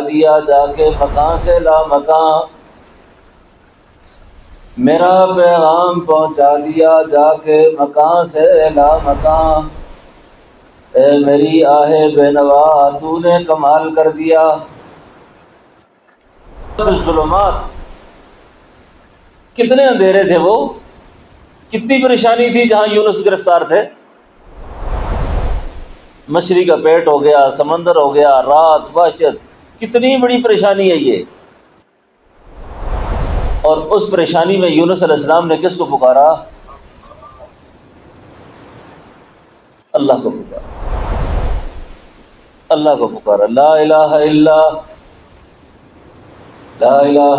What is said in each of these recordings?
دیا جا کے مکان سے لا مکان، میرا پیغام پہنچا دیا جا کے مکان سے لا مکان، اے میری آہ بے نوا تو نے کمال کر دیا۔ الظلمات، کتنے اندھیرے تھے وہ، کتنی پریشانی تھی جہاں یونس گرفتار تھے، مچھلی کا پیٹ ہو گیا، سمندر ہو گیا، رات وحشت، کتنی بڑی پریشانی ہے یہ۔ اور اس پریشانی میں یونس علیہ السلام نے کس کو پکارا؟ اللہ کو پکارا، اللہ کو پکارا، لا الہ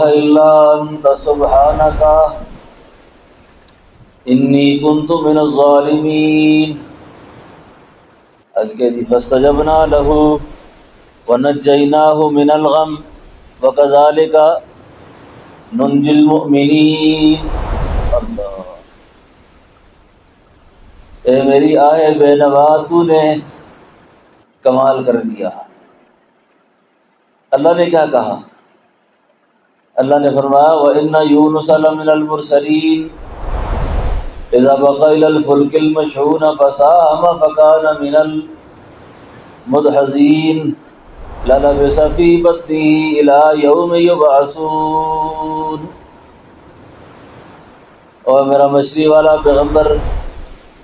الا انت سبحانک انی کنت من الظالمین۔ جی فاستجبنا له ونجیناہ من الغم وکذالک ننجی المؤمنین۔ اللہ، اے میری آہ بے نوا تو نے کمال کر دیا۔ اللہ نے کیا کہا؟ اللہ نے فرمایا وَإِنَّ يُونُسَ لَمِنَ الْمُرْسَلِينَ إِذَا بَقَ إِلَى الْفُلْكِ الْمَشْحُونِ فَسَاهَمَ فَكَانَ مِنَ الْمُدْحَضِينَ لَلَبِثَ فِي بَطْنِهِ إِلَى يَوْمِ يُبْعَثُونَ۔ اور میرا مچھلی والا پیغمبر،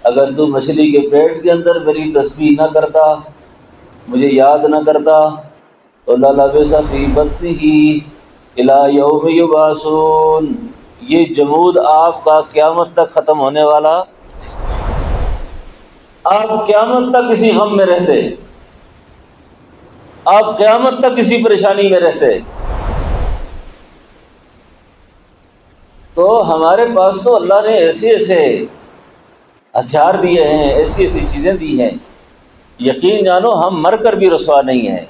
اگر تو مچھلی کے پیٹ کے اندر میری تسبیح نہ کرتا، مجھے یاد نہ کرتا، تو لَلَبِثَ فِي بَطْنِهِ إِلَى يَوْمِ يُبْعَثُونَ، یہ جمود آپ کا قیامت تک ختم ہونے والا، آپ قیامت تک اسی غم میں رہتے، آپ قیامت تک اسی پریشانی میں رہتے۔ تو ہمارے پاس تو اللہ نے ایسے ایسے ہتھیار دیے ہیں، ایسی ایسی چیزیں دی ہیں، یقین جانو ہم مر کر بھی رسوا نہیں ہیں۔